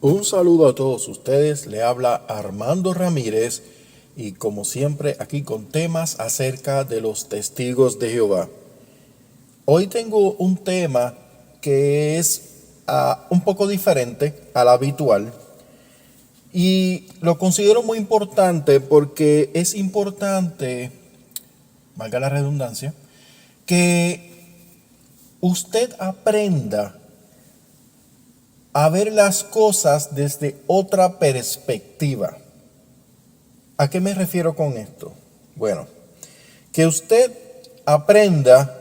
Un saludo a todos ustedes, le habla Armando Ramírez y como siempre aquí con temas acerca de los testigos de Jehová. Hoy tengo un tema que es un poco diferente al habitual y lo considero muy importante porque es importante, valga la redundancia, que usted aprenda a ver las cosas desde otra perspectiva. ¿A qué me refiero con esto? Bueno, que usted aprenda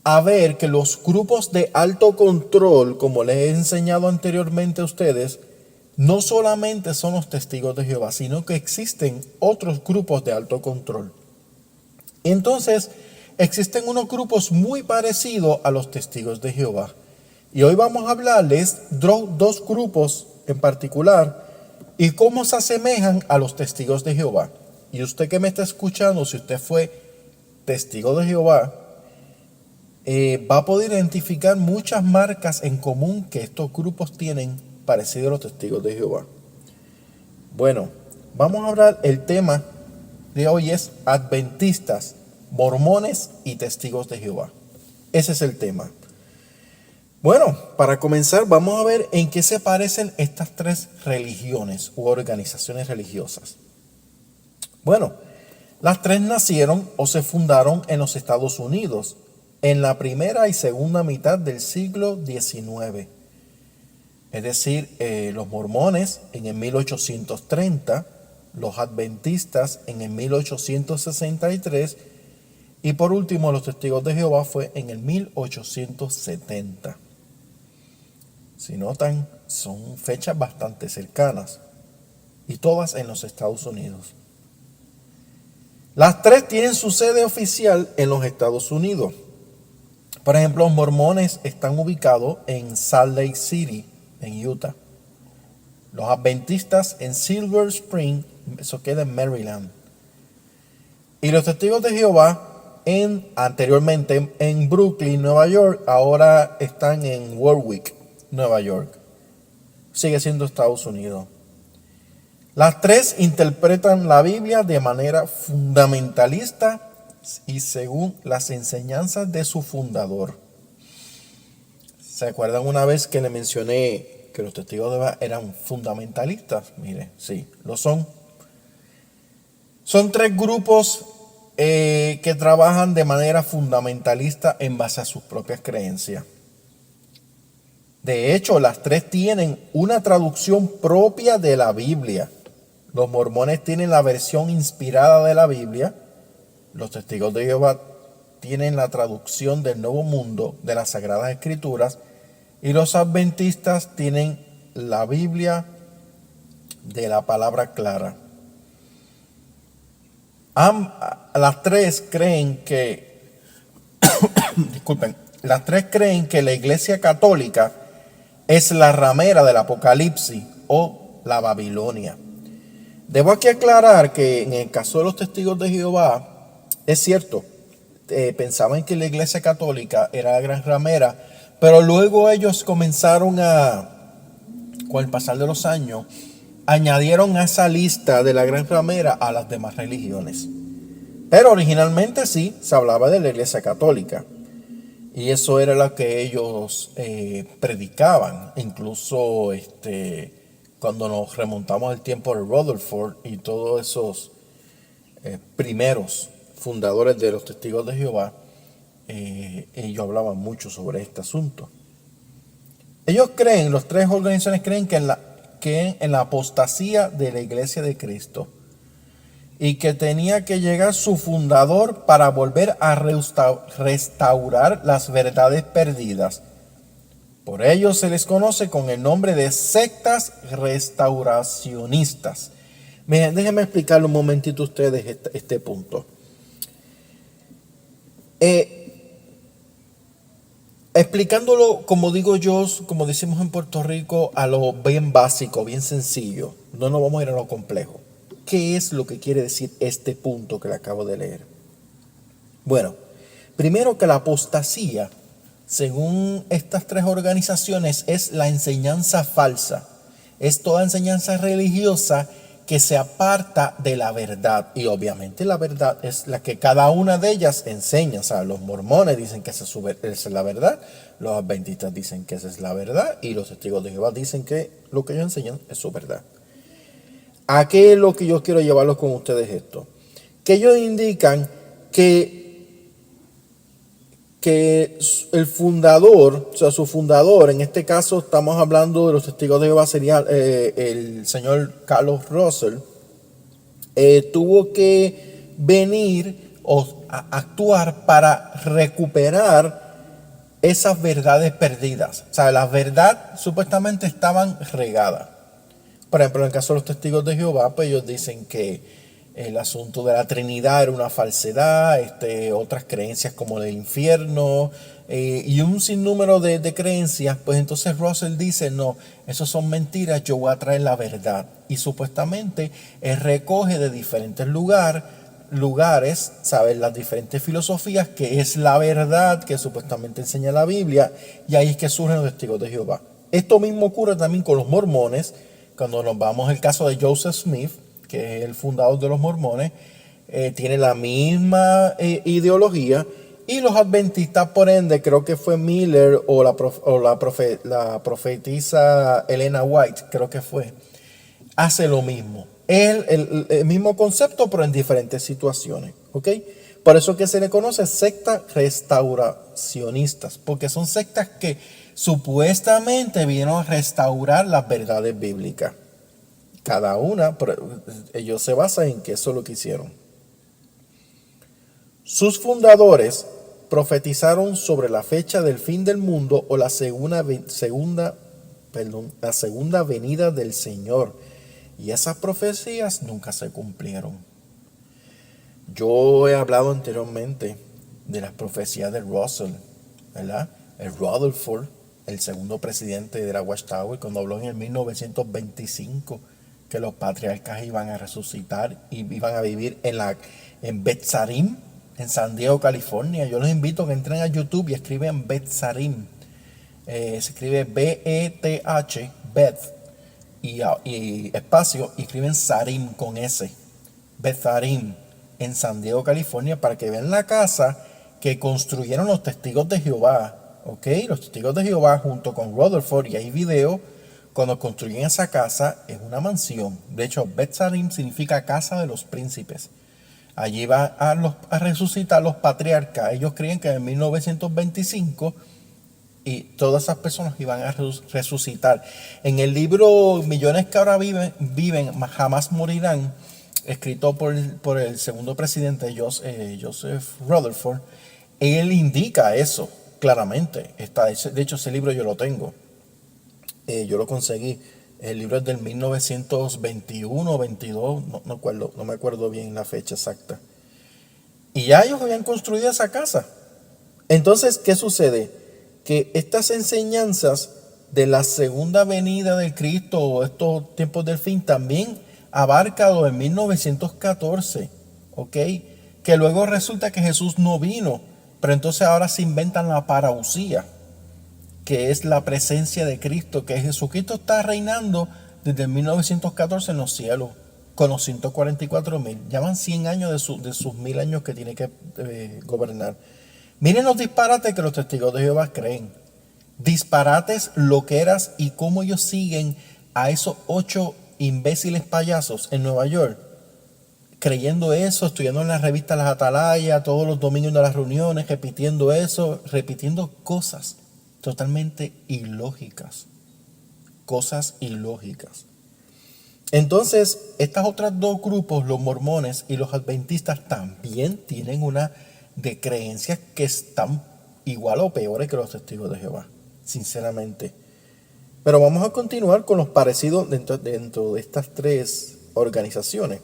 a ver que los grupos de alto control, como les he enseñado anteriormente a ustedes, no solamente son los testigos de Jehová, sino que existen otros grupos de alto control. Entonces, existen unos grupos muy parecidos a los testigos de Jehová. Y hoy vamos a hablarles dos grupos en particular y cómo se asemejan a los testigos de Jehová. Y usted que me está escuchando, si usted fue testigo de Jehová, va a poder identificar muchas marcas en común que estos grupos tienen parecido a los testigos de Jehová. Bueno, vamos a hablar, el tema de hoy es adventistas, mormones y testigos de Jehová. Ese es el tema. Bueno, para comenzar vamos a ver en qué se parecen estas tres religiones u organizaciones religiosas. Bueno, las tres nacieron o se fundaron en los Estados Unidos en la primera y segunda mitad del siglo XIX. Es decir, los mormones en el 1830, los adventistas en el 1863 y por último los testigos de Jehová fue en el 1870. Si notan, son fechas bastante cercanas y todas en los Estados Unidos. Las tres tienen su sede oficial en los Estados Unidos. Por ejemplo, los mormones están ubicados en Salt Lake City, en Utah. Los adventistas en Silver Spring, eso queda en Maryland. Y los testigos de Jehová anteriormente en Brooklyn, Nueva York, ahora están en Warwick, Nueva York. Sigue siendo Estados Unidos. Las tres interpretan la Biblia de manera fundamentalista y según las enseñanzas de su fundador. ¿Se acuerdan una vez que le mencioné que los testigos de Jehová eran fundamentalistas? Mire, sí, lo son. Son tres grupos que trabajan de manera fundamentalista en base a sus propias creencias. De hecho, las tres tienen una traducción propia de la Biblia. Los mormones tienen la versión inspirada de la Biblia. Los testigos de Jehová tienen la traducción del Nuevo Mundo de las Sagradas Escrituras. Y los adventistas tienen la Biblia de la Palabra Clara. Las tres creen que, las tres creen que la Iglesia Católica es la ramera del Apocalipsis o la Babilonia. Debo aquí aclarar que en el caso de los testigos de Jehová, es cierto, pensaban que la Iglesia Católica era la gran ramera, pero luego ellos comenzaron con el pasar de los años, añadieron a esa lista de la gran ramera a las demás religiones. Pero originalmente sí, se hablaba de la Iglesia Católica. Y eso era lo que ellos predicaban. Incluso cuando nos remontamos al tiempo de Rutherford y todos esos primeros fundadores de los testigos de Jehová, ellos hablaban mucho sobre este asunto. Ellos creen, las tres organizaciones creen que en la apostasía de la Iglesia de Cristo y que tenía que llegar su fundador para volver a restaurar las verdades perdidas. Por ello se les conoce con el nombre de sectas restauracionistas. Miren, déjenme explicarle un momentito a ustedes este punto. Explicándolo, como digo yo, como decimos en Puerto Rico, a lo bien básico, bien sencillo. No nos vamos a ir a lo complejo. ¿Qué es lo que quiere decir este punto que le acabo de leer? Bueno, primero que la apostasía según estas tres organizaciones, es la enseñanza falsa. Es toda enseñanza religiosa que se aparta de la verdad. Y obviamente la verdad es la que cada una de ellas enseña. O sea, los mormones dicen que esa es la verdad, los adventistas dicen que esa es la verdad, y los testigos de Jehová dicen que lo que ellos enseñan es su verdad. ¿A qué es lo que yo quiero llevarlos con ustedes esto? Que ellos indican que el fundador, o sea, su fundador, en este caso estamos hablando de los testigos de Jehová, sería el señor Carlos Russell, tuvo que venir o actuar para recuperar esas verdades perdidas. O sea, las verdades supuestamente estaban regadas. Por ejemplo, en el caso de los testigos de Jehová, pues ellos dicen que el asunto de la Trinidad era una falsedad, otras creencias como el infierno, y un sinnúmero de creencias. Pues entonces Russell dice, no, eso son mentiras, yo voy a traer la verdad. Y supuestamente él recoge de diferentes lugares, ¿sabes? Las diferentes filosofías, que es la verdad que supuestamente enseña la Biblia, y ahí es que surgen los testigos de Jehová. Esto mismo ocurre también con los mormones. Cuando nos vamos al caso de Joseph Smith, que es el fundador de los mormones, tiene la misma ideología, y los adventistas, por ende, creo que fue Miller o la profetisa Elena White, creo que fue, hace lo mismo. El mismo concepto, pero en diferentes situaciones, ¿ok? Por eso que se le conoce sectas restauracionistas, porque son sectas que supuestamente vinieron a restaurar las verdades bíblicas. Cada una, ellos se basan en que eso es lo que hicieron. Sus fundadores profetizaron sobre la fecha del fin del mundo o la segunda venida del Señor. Y esas profecías nunca se cumplieron. Yo he hablado anteriormente de las profecías de Russell, ¿verdad? El Rutherford, el segundo presidente de la Watchtower, cuando habló en el 1925 que los patriarcas iban a resucitar y iban a vivir en Betzarim, en San Diego, California. Yo los invito a que entren a YouTube y escriben Betzarim. Se escribe B-E-T-H, Beth, y espacio, y escriben Sarim con S. Betzarim, en San Diego, California, para que vean la casa que construyeron los testigos de Jehová. ¿Ok? Los testigos de Jehová junto con Rutherford, y hay video. Cuando construyen esa casa, es una mansión. De hecho, Betzarim significa casa de los príncipes. Allí van a resucitar los patriarcas. Ellos creen que en 1925 y todas esas personas iban a resucitar. En el libro Millones que ahora viven jamás morirán, escrito por el segundo presidente Joseph Rutherford, él indica eso claramente. De hecho, ese libro yo lo tengo. Yo lo conseguí. El libro es del 1921 o 22, no me acuerdo bien la fecha exacta. Y ya ellos habían construido esa casa. Entonces, ¿qué sucede? Que estas enseñanzas de la segunda venida del Cristo o estos tiempos del fin también abarca lo de 1914, ¿ok? Que luego resulta que Jesús no vino, pero entonces ahora se inventan la parousia, que es la presencia de Cristo, que Jesucristo está reinando desde 1914 en los cielos, con los 144,000. Llevan 100 años de sus 1000 años que tiene que gobernar. Miren los disparates que los testigos de Jehová creen. Disparates, loqueras, y cómo ellos siguen a esos 8 imbéciles payasos en Nueva York, creyendo eso, estudiando en las revistas Las Atalayas, todos los domingos de las reuniones, repitiendo eso, repitiendo cosas totalmente ilógicas. Cosas ilógicas. Entonces, estos otros dos grupos, los mormones y los adventistas, también tienen una de creencias que están igual o peores que los testigos de Jehová, sinceramente. Pero vamos a continuar con los parecidos dentro de estas tres organizaciones.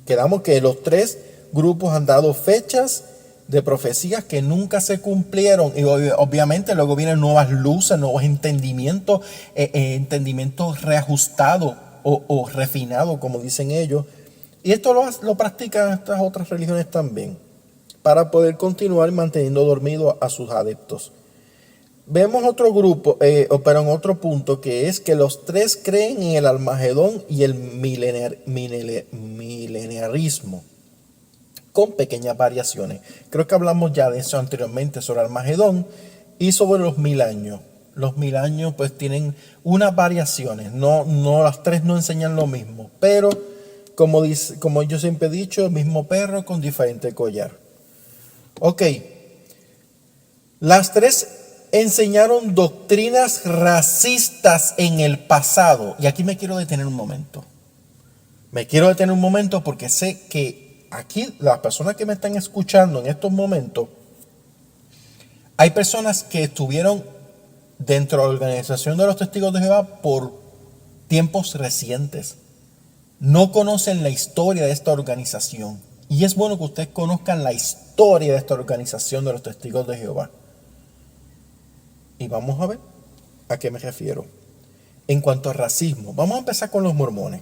Quedamos que los tres grupos han dado fechas de profecías que nunca se cumplieron, y obviamente luego vienen nuevas luces, nuevos entendimientos, entendimientos reajustados o refinados, como dicen ellos. Y esto lo practican estas otras religiones también, para poder continuar manteniendo dormidos a sus adeptos. vemos otro grupo, pero en otro punto, que es que los tres creen en el Armagedón y el mileniarismo, con pequeñas variaciones. Creo que hablamos ya de eso anteriormente, sobre Armagedón y sobre los 1000 años. Los 1000 años pues tienen unas variaciones, no las tres no enseñan lo mismo, pero como yo siempre he dicho, el mismo perro con diferente collar. Ok, las tres enseñaron doctrinas racistas en el pasado. Y aquí me quiero detener un momento. Me quiero detener un momento porque sé que aquí las personas que me están escuchando en estos momentos, hay personas que estuvieron dentro de la organización de los Testigos de Jehová por tiempos recientes. No conocen la historia de esta organización. Y es bueno que ustedes conozcan la historia de esta organización de los Testigos de Jehová. Y vamos a ver a qué me refiero. En cuanto a racismo, vamos a empezar con los mormones.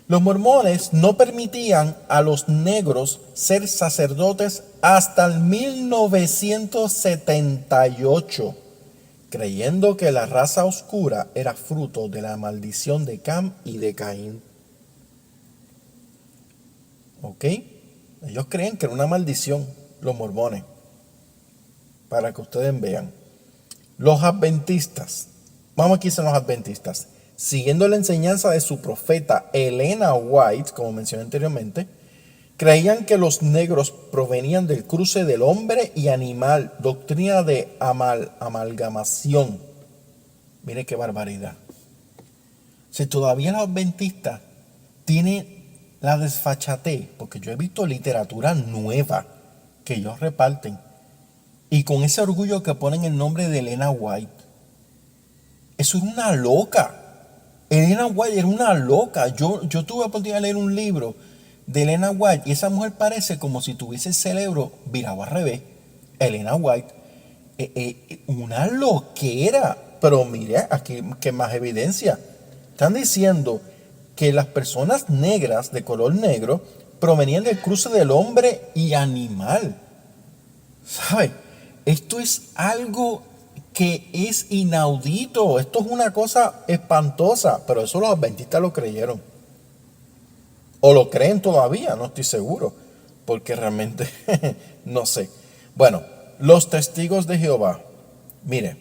Los mormones no permitían a los negros ser sacerdotes hasta el 1978, creyendo que la raza oscura era fruto de la maldición de Cam y de Caín. ¿Ok? Ellos creen que era una maldición, los mormones, para que ustedes vean. Los adventistas, vamos aquí a los adventistas, siguiendo la enseñanza de su profeta Elena White, como mencioné anteriormente, creían que los negros provenían del cruce del hombre y animal, doctrina de amalgamación. Mire qué barbaridad. Si todavía los adventistas tienen la desfachatez, porque yo he visto literatura nueva que ellos reparten, y con ese orgullo que ponen el nombre de Elena White. Eso era una loca. Elena White era una loca. Yo tuve la oportunidad de leer un libro de Elena White y esa mujer parece como si tuviese el cerebro virado al revés. Elena White, una loquera. Pero mire, aquí que más evidencia. Están diciendo que las personas negras de color negro provenían del cruce del hombre y animal. ¿Sabe? Esto es algo que es inaudito. Esto es una cosa espantosa. Pero eso los adventistas lo creyeron. O lo creen todavía, no estoy seguro. Porque realmente no sé. Bueno, los testigos de Jehová, mire,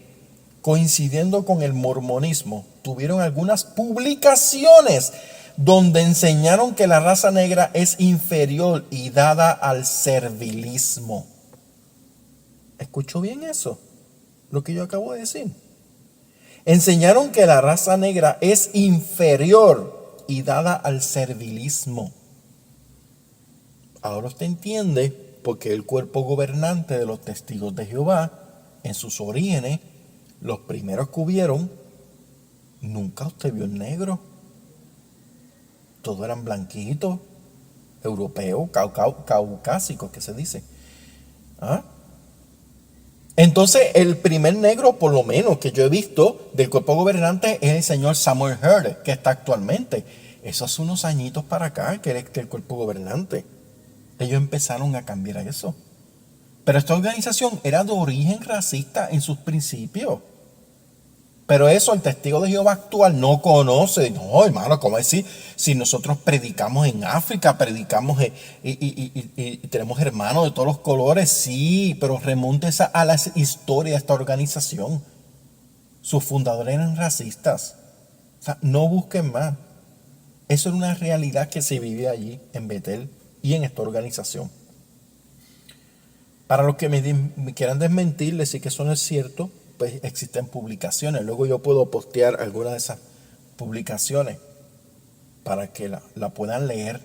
coincidiendo con el mormonismo, tuvieron algunas publicaciones donde enseñaron que la raza negra es inferior y dada al servilismo. ¿Escuchó bien eso? Lo que yo acabo de decir. Enseñaron que la raza negra es inferior y dada al servilismo. Ahora usted entiende por qué el cuerpo gobernante de los testigos de Jehová, en sus orígenes, los primeros que hubieron, nunca usted vio en negro. Todos eran blanquitos, europeos, caucásicos, que se dice. ¿Ah? Entonces, el primer negro, por lo menos que yo he visto, del cuerpo gobernante es el señor Samuel Hurd, que está actualmente. Eso hace unos añitos para acá, que era el cuerpo gobernante. Ellos empezaron a cambiar eso. Pero esta organización era de origen racista en sus principios. Pero eso el testigo de Jehová actual no conoce. No, hermano, ¿cómo decir? Si nosotros predicamos en África, predicamos y tenemos hermanos de todos los colores, sí, pero remóntese a la historia de esta organización. Sus fundadores eran racistas. O sea, no busquen más. Eso era una realidad que se vive allí en Betel y en esta organización. Para los que me quieran desmentir, decir que eso no es cierto, pues existen publicaciones. Luego yo puedo postear algunas de esas publicaciones para que la puedan leer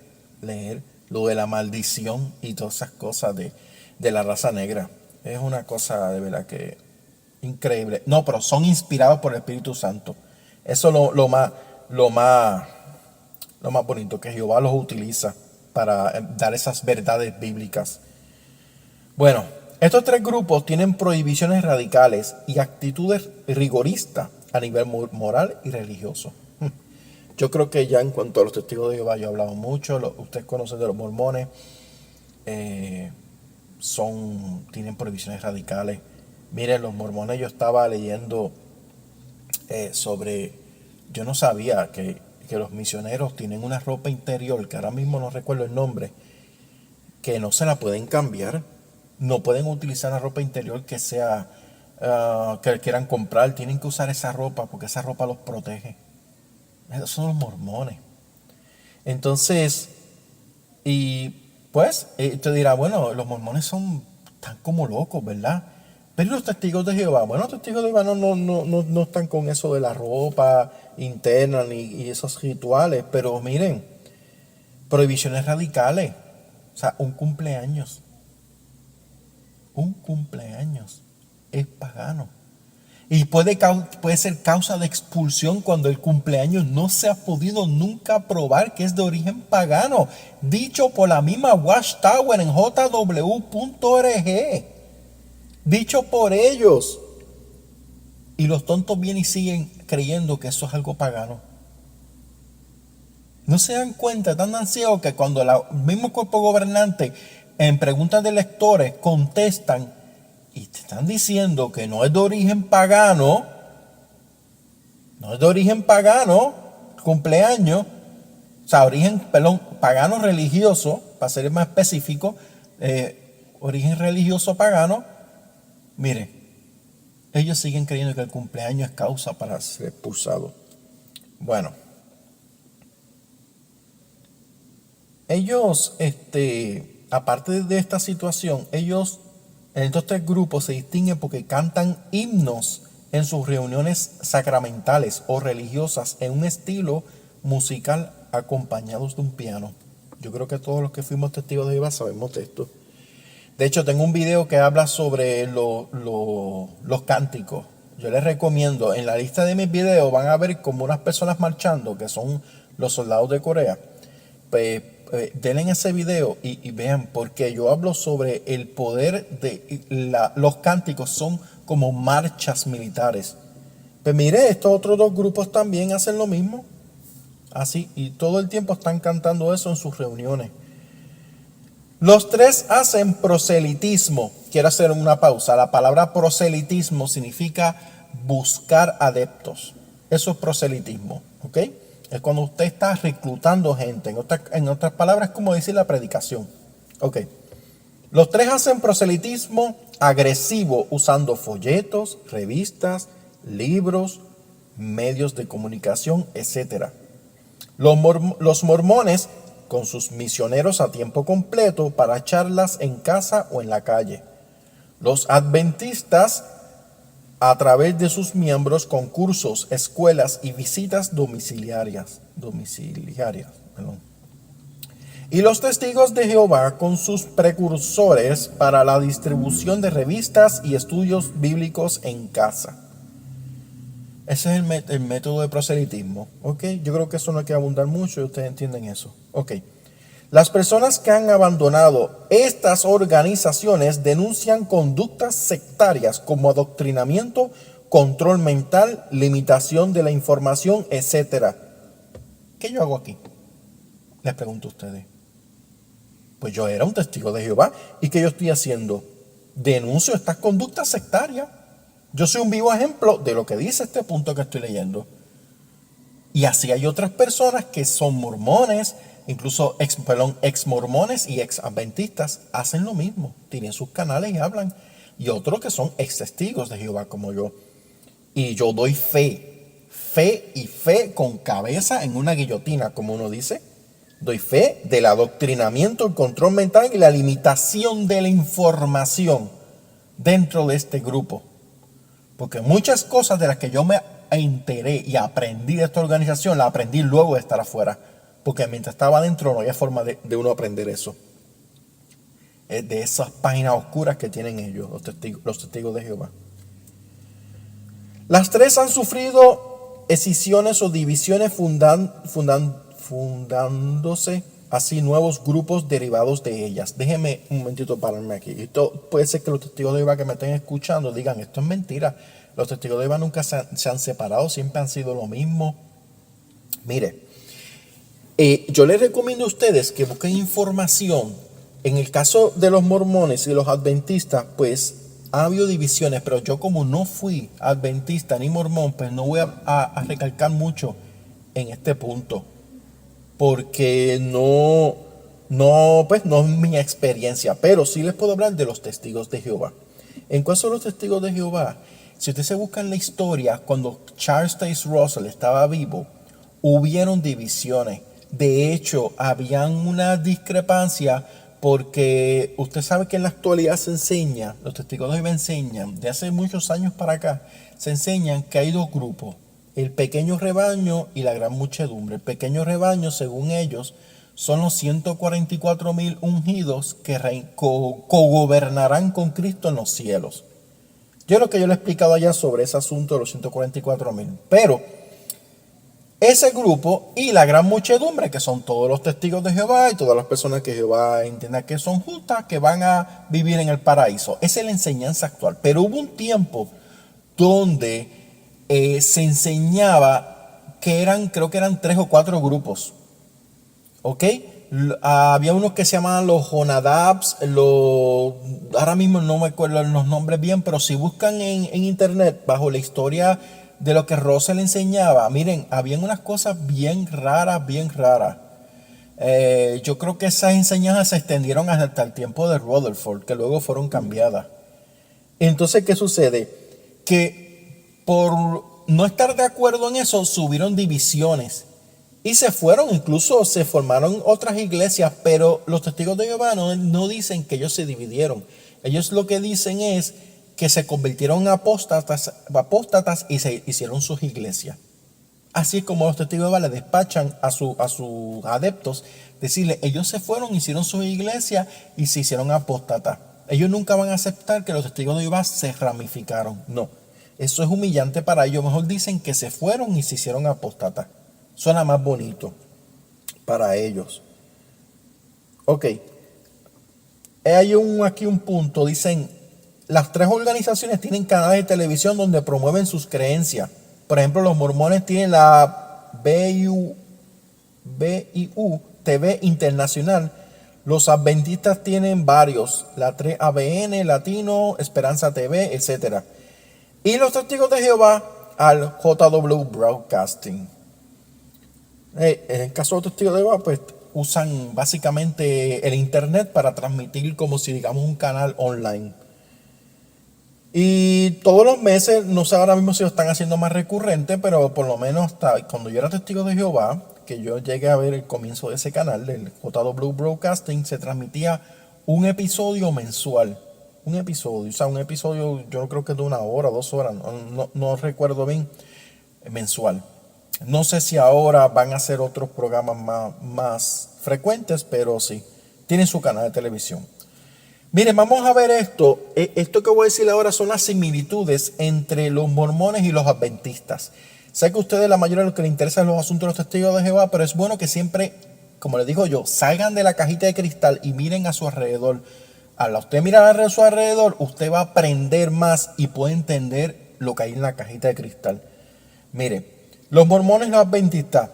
lo de la maldición y todas esas cosas de la raza negra. Es una cosa de verdad que increíble. No, pero son inspirados por el Espíritu Santo. Eso es lo más bonito, que Jehová los utiliza para dar esas verdades bíblicas. Bueno, estos tres grupos tienen prohibiciones radicales y actitudes rigoristas a nivel moral y religioso. Yo creo que ya en cuanto a los testigos de Jehová yo he hablado mucho. Ustedes conocen de los mormones. Tienen prohibiciones radicales Miren, los mormones, yo estaba leyendo yo no sabía que los misioneros tienen una ropa interior, que ahora mismo no recuerdo el nombre, que no se la pueden cambiar, no pueden utilizar la ropa interior que sea, que quieran comprar, tienen que usar esa ropa porque esa ropa los protege. Esos son los mormones. Entonces, y pues, te dirá, bueno, los mormones son tan como locos, ¿verdad? Pero los testigos de Jehová, bueno, los testigos de Jehová no están con eso de la ropa interna ni y esos rituales, pero miren, prohibiciones radicales, o sea, un cumpleaños es pagano. Y puede ser causa de expulsión cuando el cumpleaños no se ha podido nunca probar que es de origen pagano. Dicho por la misma Watchtower en jw.org. Dicho por ellos. Y los tontos vienen y siguen creyendo que eso es algo pagano. No se dan cuenta, están ansiosos que cuando el mismo cuerpo gobernante en preguntas de lectores contestan y te están diciendo que no es de origen pagano, cumpleaños, o sea, pagano religioso, para ser más específico, origen religioso pagano. Mire, ellos siguen creyendo que el cumpleaños es causa para ser expulsado. Bueno, ellos, aparte de esta situación, ellos en estos tres grupos se distinguen porque cantan himnos en sus reuniones sacramentales o religiosas en un estilo musical acompañados de un piano. Yo creo que todos los que fuimos testigos de Jehová sabemos de esto. De hecho, tengo un video que habla sobre los cánticos. Yo les recomiendo, en la lista de mis videos van a ver como unas personas marchando, que son los soldados de Corea. Denle ese video y vean, porque yo hablo sobre el poder de los cánticos, son como marchas militares. Pues mire, estos otros dos grupos también hacen lo mismo, así, y todo el tiempo están cantando eso en sus reuniones. Los tres hacen proselitismo. Quiero hacer una pausa. La palabra proselitismo significa buscar adeptos. Eso es proselitismo, ¿ok? Es cuando usted está reclutando gente. En otras palabras, es como decir la predicación. Ok. Los tres hacen proselitismo agresivo usando folletos, revistas, libros, medios de comunicación, etc. Los mormones con sus misioneros a tiempo completo para charlas en casa o en la calle. Los adventistas a través de sus miembros con cursos, escuelas y visitas domiciliarias. Y los testigos de Jehová con sus precursores para la distribución de revistas y estudios bíblicos en casa. Ese es el método de proselitismo, ¿ok? Yo creo que eso no hay que abundar mucho y ustedes entienden eso, ¿ok? Las personas que han abandonado estas organizaciones denuncian conductas sectarias como adoctrinamiento, control mental, limitación de la información, etc. ¿Qué yo hago aquí? Les pregunto a ustedes. Pues yo era un testigo de Jehová. ¿Y qué yo estoy haciendo? Denuncio estas conductas sectarias. Yo soy un vivo ejemplo de lo que dice este punto que estoy leyendo. Y así hay otras personas que son mormones, incluso ex mormones y ex adventistas, hacen lo mismo. Tienen sus canales y hablan. Y otros que son ex testigos de Jehová como yo. Y yo doy fe con cabeza en una guillotina, como uno dice. Doy fe del adoctrinamiento, el control mental y la limitación de la información dentro de este grupo. Porque muchas cosas de las que yo me enteré y aprendí de esta organización, las aprendí luego de estar afuera. Porque mientras estaba adentro no había forma de uno aprender eso. De esas páginas oscuras que tienen ellos, los testigos de Jehová. Las tres han sufrido escisiones o divisiones fundándose así nuevos grupos derivados de ellas. Déjeme un momentito pararme aquí. Esto puede ser que los testigos de Jehová que me estén escuchando digan, esto es mentira. Los testigos de Jehová nunca se han separado, siempre han sido lo mismo. Mire, yo les recomiendo a ustedes que busquen información. En el caso de los mormones y los adventistas, pues ha habido divisiones, pero yo como no fui adventista ni mormón, pues no voy a recalcar mucho en este punto, porque pues no es mi experiencia, pero sí les puedo hablar de los testigos de Jehová. En cuanto a los testigos de Jehová, si ustedes se buscan la historia, cuando Charles Taze Russell estaba vivo, hubieron divisiones. De hecho, habían una discrepancia porque usted sabe que en la actualidad se enseña, los testigos de Jehová enseñan, de hace muchos años para acá, se enseñan que hay dos grupos, el pequeño rebaño y la gran muchedumbre. El pequeño rebaño, según ellos, son los 144,000 ungidos que cogobernarán con Cristo en los cielos. Yo lo que yo le he explicado allá sobre ese asunto de los 144,000. Pero ese grupo y la gran muchedumbre, que son todos los testigos de Jehová y todas las personas que Jehová entienda que son justas, que van a vivir en el paraíso. Esa es la enseñanza actual. Pero hubo un tiempo donde se enseñaba que creo que eran 3 o 4 grupos. ¿Ok? Había unos que se llamaban los Jonadabs, ahora mismo no me acuerdo los nombres bien, pero si buscan en internet bajo la historia de lo que Russell enseñaba, miren, habían unas cosas bien raras, bien raras. Yo creo que esas enseñanzas se extendieron hasta el tiempo de Rutherford, que luego fueron cambiadas. Entonces, ¿qué sucede? Que por no estar de acuerdo en eso, subieron divisiones. Y incluso se formaron otras iglesias, pero los testigos de Jehová no dicen que ellos se dividieron. Ellos lo que dicen es que se convirtieron en apóstatas y se hicieron sus iglesias. Así es como los testigos de Jehová le despachan a sus adeptos, decirle, ellos se fueron, hicieron sus iglesias y se hicieron apóstatas. Ellos nunca van a aceptar que los testigos de Jehová se ramificaron. No, eso es humillante para ellos. Mejor dicen que se fueron y se hicieron apóstatas. Suena más bonito para ellos. Ok. Hay aquí un punto. Dicen, las 3 organizaciones tienen canales de televisión donde promueven sus creencias. Por ejemplo, los mormones tienen la BIU TV Internacional. Los adventistas tienen varios. La 3ABN, Latino, Esperanza TV, etc. Y los testigos de Jehová al JW Broadcasting. En el caso de los testigos de Jehová, pues usan básicamente el internet para transmitir como si digamos un canal online. Y todos los meses, no sé ahora mismo si lo están haciendo más recurrente, pero por lo menos hasta cuando yo era testigo de Jehová, que yo llegué a ver el comienzo de ese canal, del JW Broadcasting, se transmitía un episodio mensual. Un episodio yo no creo que de 1 hora, 2 horas, no recuerdo bien, mensual. No sé si ahora van a hacer otros programas más frecuentes, pero sí, tienen su canal de televisión. Miren, vamos a ver esto. Esto que voy a decir ahora son las similitudes entre los mormones y los adventistas. Sé que a ustedes la mayoría de lo que les interesa es los asuntos de los testigos de Jehová, pero es bueno que siempre, como les digo yo, salgan de la cajita de cristal y miren a su alrededor. Al usted mirar a su alrededor, usted va a aprender más y puede entender lo que hay en la cajita de cristal. Mire, los mormones y los adventistas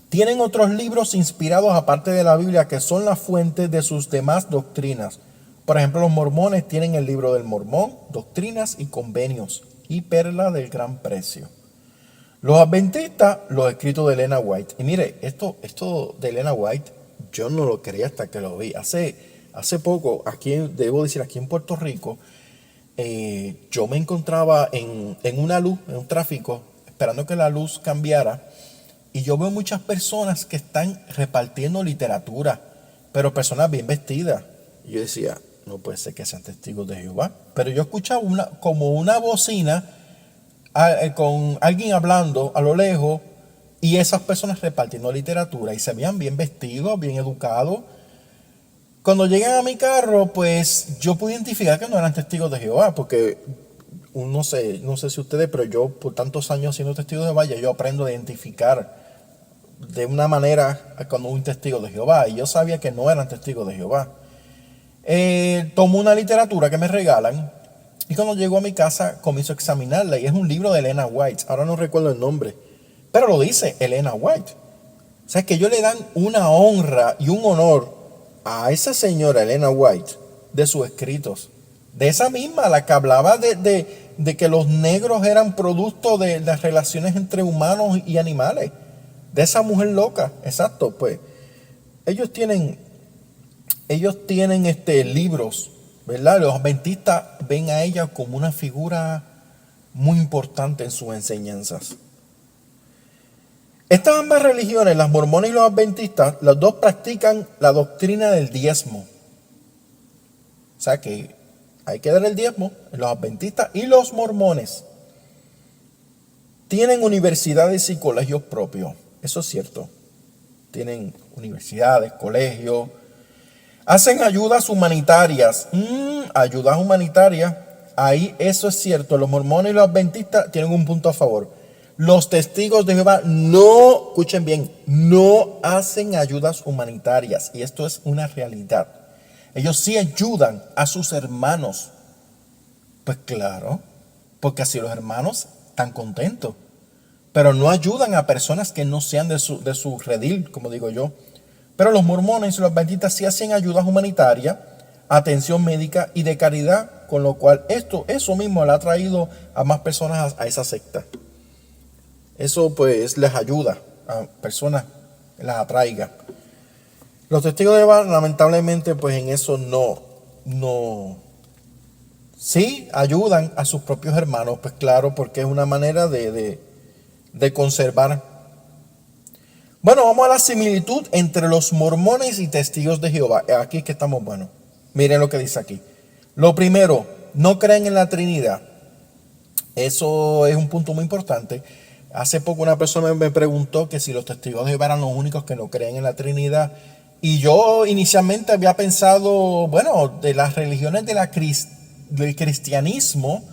tienen otros libros inspirados aparte de la Biblia que son las fuentes de sus demás doctrinas. Por ejemplo, los mormones tienen el libro del Mormón, Doctrinas y Convenios y Perla del Gran Precio. Los adventistas, los escritos de Elena White. Y mire, esto de Elena White, yo no lo creía hasta que lo vi. Hace poco, debo decir, aquí en Puerto Rico, yo me encontraba en una luz, en un tráfico, esperando que la luz cambiara, y yo veo muchas personas que están repartiendo literatura, pero personas bien vestidas. Y yo decía, no puede ser que sean testigos de Jehová. Pero yo escuchaba como una bocina con alguien hablando a lo lejos, y esas personas repartiendo literatura, y se veían bien vestidos, bien educados. Cuando llegan a mi carro, pues yo pude identificar que no eran testigos de Jehová, porque no sé si ustedes, pero yo por tantos años siendo testigo de Jehová, ya yo aprendo a identificar de una manera cuando un testigo de Jehová, y yo sabía que no eran testigos de Jehová. Tomo una literatura que me regalan, y cuando llego a mi casa comienzo a examinarla, y es un libro de Elena White. Ahora no recuerdo el nombre, pero lo dice Elena White. O sea, que ellos le dan una honra y un honor a esa señora Elena White de sus escritos. De esa misma, la que hablaba de que los negros eran producto de las relaciones entre humanos y animales. De esa mujer loca, exacto, pues. Ellos tienen, libros, ¿verdad? Los adventistas ven a ella como una figura muy importante en sus enseñanzas. Estas ambas religiones, las mormones y los adventistas, los dos practican la doctrina del diezmo. O sea que hay que dar el diezmo, los adventistas y los mormones. Tienen universidades y colegios propios, eso es cierto. Tienen universidades, colegios. Hacen ayudas humanitarias. Ayudas humanitarias. Ahí eso es cierto. Los mormones y los adventistas tienen un punto a favor. Los testigos de Jehová no, escuchen bien, no hacen ayudas humanitarias. Y esto es una realidad. Ellos sí ayudan a sus hermanos. Pues claro, porque así los hermanos están contentos. Pero no ayudan a personas que no sean de su redil, como digo yo. Pero los mormones y los adventistas sí hacen ayudas humanitarias, atención médica y de caridad, con lo cual eso mismo le ha traído a más personas a esa secta. Eso pues les ayuda a personas, las atraiga. Los testigos de Jehová lamentablemente pues en eso no. Sí ayudan a sus propios hermanos, pues claro, porque es una manera de conservar. Bueno, vamos a la similitud entre los mormones y testigos de Jehová. Aquí es que estamos buenos. Miren lo que dice aquí. Lo primero, no creen en la Trinidad. Eso es un punto muy importante. Hace poco una persona me preguntó que si los testigos de Jehová eran los únicos que no creen en la Trinidad. Y yo inicialmente había pensado, bueno, de las religiones del cristianismo,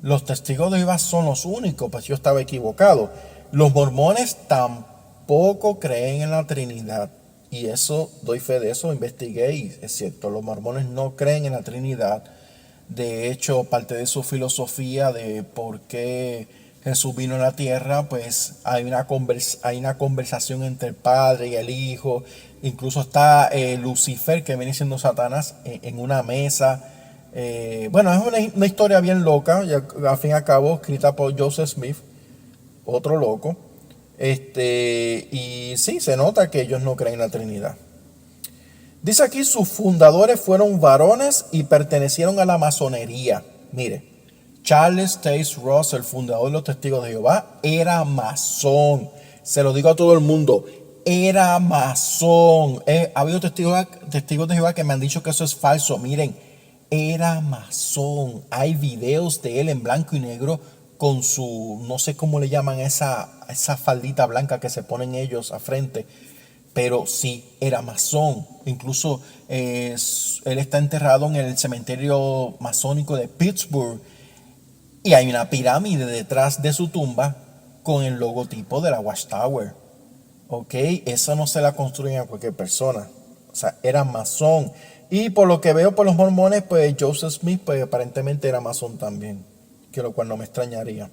los testigos de Jehová son los únicos, pues yo estaba equivocado. Los mormones tampoco creen en la Trinidad. Y eso, doy fe de eso, investigué y es cierto, los mormones no creen en la Trinidad. De hecho, parte de su filosofía de por qué Jesús vino a la tierra, pues hay una conversación entre el Padre y el Hijo. Incluso está Lucifer, que viene siendo Satanás, en una mesa. Bueno, es una historia bien loca, y al fin y al cabo, escrita por Joseph Smith, otro loco. Y sí, se nota que ellos no creen en la Trinidad. Dice aquí, sus fundadores fueron varones y pertenecieron a la masonería. Mire, Charles Taze Russell, el fundador de los Testigos de Jehová, era masón. Se lo digo a todo el mundo, era masón. Ha habido testigos de Jehová que me han dicho que eso es falso. Miren, era masón. Hay videos de él en blanco y negro con su, no sé cómo le llaman esa faldita blanca que se ponen ellos a frente. Pero sí, era masón. Incluso él está enterrado en el cementerio masónico de Pittsburgh. Y hay una pirámide detrás de su tumba con el logotipo de la Watchtower. Ok, eso no se la construyen a cualquier persona. O sea, era masón. Y por lo que veo por los mormones, pues Joseph Smith pues aparentemente era masón también. Que lo cual no me extrañaría.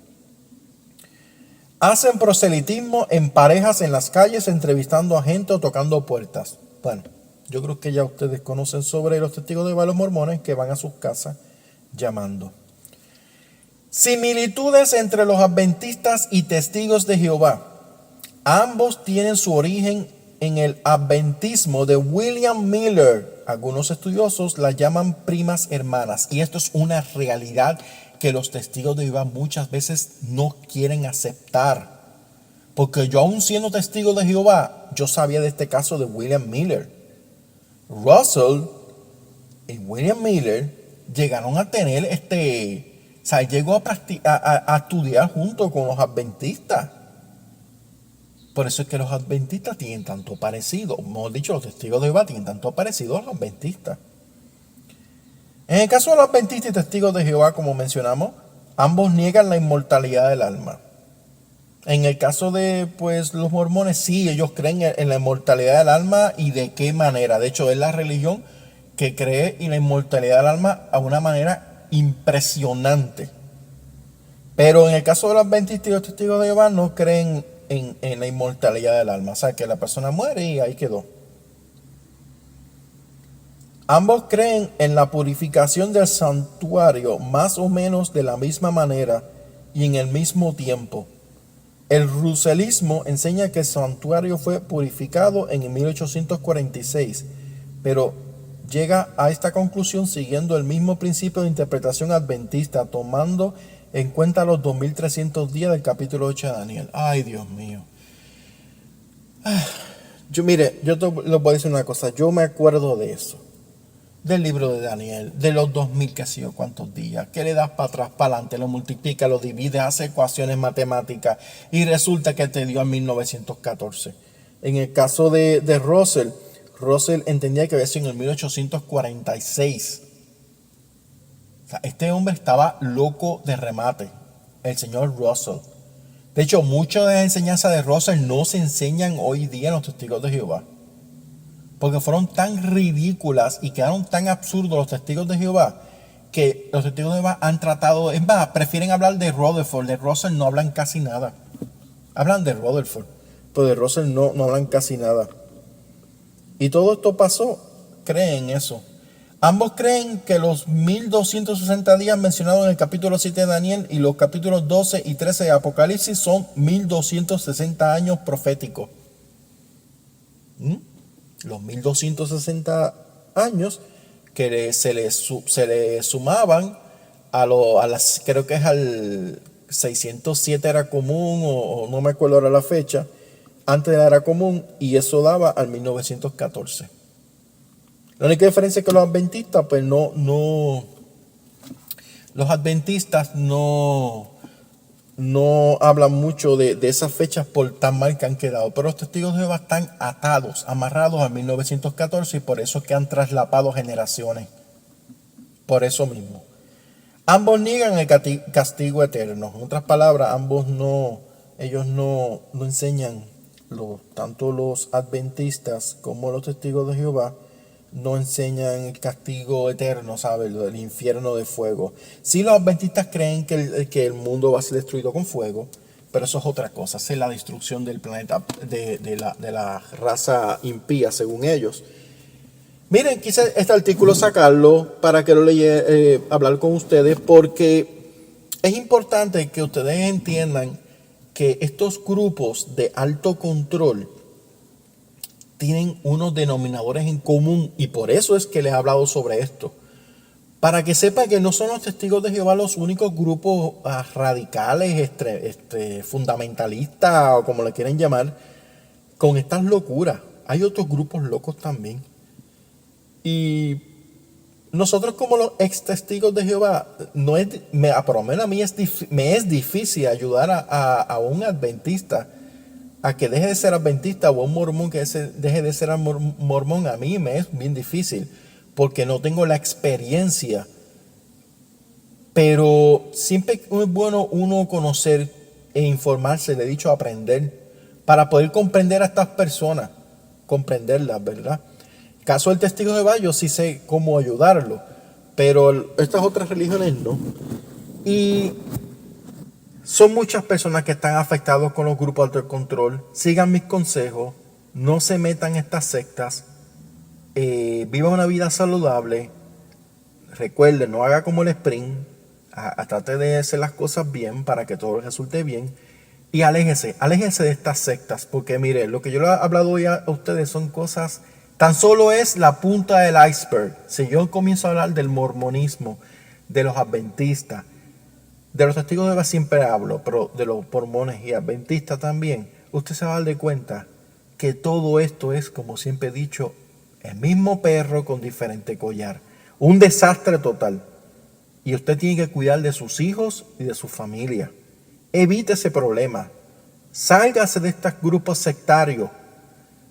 Hacen proselitismo en parejas en las calles, entrevistando a gente o tocando puertas. Bueno, yo creo que ya ustedes conocen sobre los testigos de Jehová, los mormones, que van a sus casas llamando. Similitudes entre los adventistas y testigos de Jehová. Ambos tienen su origen en el adventismo de William Miller. Algunos estudiosos las llaman primas hermanas. Y esto es una realidad que los testigos de Jehová muchas veces no quieren aceptar. Porque yo, aún siendo testigo de Jehová, yo sabía de este caso de William Miller. Russell y William Miller llegaron a tener o sea, llegó a estudiar junto con los adventistas. Por eso es que los adventistas tienen tanto parecido. Mejor dicho, los testigos de Jehová tienen tanto parecido a los adventistas. En el caso de los adventistas y testigos de Jehová, como mencionamos, ambos niegan la inmortalidad del alma. En el caso de pues los mormones, sí, ellos creen en la inmortalidad del alma. ¿Y de qué manera? De hecho, es la religión que cree en la inmortalidad del alma a una manera impresionante. Pero en el caso de los adventistas y los testigos de Jehová no creen en la inmortalidad del alma. O sea, que la persona muere y ahí quedó. Ambos creen en la purificación del santuario más o menos de la misma manera y en el mismo tiempo. El russellismo enseña que el santuario fue purificado en 1846, pero llega a esta conclusión siguiendo el mismo principio de interpretación adventista, tomando en cuenta los 2300 días del capítulo 8 de Daniel. Ay, Dios mío. Mire, yo les voy a decir una cosa. Yo me acuerdo de eso, del libro de Daniel, de los 2000 que ha sido cuántos días, que le das para atrás, para adelante, lo multiplica, lo divide, hace ecuaciones matemáticas y resulta que te dio en 1914. En el caso de Russell entendía que había sido en el 1846. O sea, este hombre estaba loco de remate, el señor Russell. De hecho, muchas de las enseñanzas de Russell no se enseñan hoy día en los testigos de Jehová, porque fueron tan ridículas y quedaron tan absurdos los testigos de Jehová, que los testigos de Jehová han tratado, es más, prefieren hablar de Rutherford. De Russell no hablan casi nada. Hablan de Rutherford, pero de Russell no hablan casi nada. Y todo esto pasó, creen eso. Ambos creen que los 1260 días mencionados en el capítulo 7 de Daniel y los capítulos 12 y 13 de Apocalipsis son 1260 años proféticos. Los 1260 años que se le sumaban a las, creo que es al 607 era común, o no me acuerdo ahora la fecha, antes de la era común, y eso daba al 1914. La única diferencia es que los adventistas, pues los adventistas no hablan mucho de esas fechas por tan mal que han quedado, pero los testigos de Jehová están atados, amarrados a 1914, y por eso es que han traslapado generaciones. Por eso mismo. Ambos niegan el castigo eterno. En otras palabras, ellos no enseñan, tanto los adventistas como los testigos de Jehová, no enseñan el castigo eterno, ¿sabes? El infierno de fuego. Sí, los adventistas creen que el mundo va a ser destruido con fuego, pero eso es otra cosa. Es la destrucción del planeta, de la raza impía, según ellos. Miren, quise este artículo sacarlo para que lo leyera, hablar con ustedes, porque es importante que ustedes entiendan que estos grupos de alto control tienen unos denominadores en común, y por eso es que les he hablado sobre esto. Para que sepan que no son los testigos de Jehová los únicos grupos radicales, fundamentalistas, o como le quieren llamar, con estas locuras. Hay otros grupos locos también. Y nosotros, como los ex testigos de Jehová, por lo menos a mí me es difícil ayudar a un adventista a que deje de ser adventista, o un mormón que deje de ser mormón. A mí me es bien difícil porque no tengo la experiencia, pero siempre es bueno uno conocer e informarse, le he dicho, aprender, para poder comprender a estas personas, comprenderlas, ¿verdad? Caso del testigo de Jehová, yo sí sé cómo ayudarlo, pero estas otras religiones no. Y son muchas personas que están afectados con los grupos de control. Sigan mis consejos, no se metan en estas sectas, vivan una vida saludable. Recuerden, no haga como el Spring, trate de hacer las cosas bien para que todo resulte bien. Y aléjese de estas sectas, porque mire, lo que yo le he hablado hoy a ustedes son cosas, tan solo es la punta del iceberg. Si yo comienzo a hablar del mormonismo, de los adventistas, de los testigos de Jehová siempre hablo, pero de los mormones y adventistas también, usted se va a dar de cuenta que todo esto es, como siempre he dicho, el mismo perro con diferente collar. Un desastre total. Y usted tiene que cuidar de sus hijos y de su familia. Evite ese problema. Sálgase de estos grupos sectarios.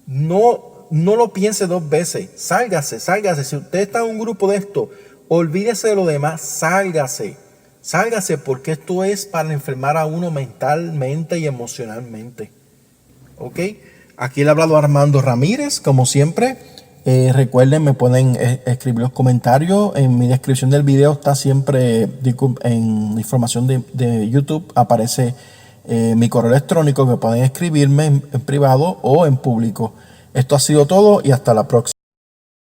No lo piense dos veces. Sálgase. Si usted está en un grupo de esto, olvídese de lo demás. Sálgase, porque esto es para enfermar a uno mentalmente y emocionalmente. ¿Ok? Aquí le ha hablado Armando Ramírez, como siempre. Recuerden, me pueden escribir los comentarios. En mi descripción del video está siempre, en información de YouTube, aparece mi correo electrónico, que pueden escribirme en privado o en público. Esto ha sido todo y hasta la próxima.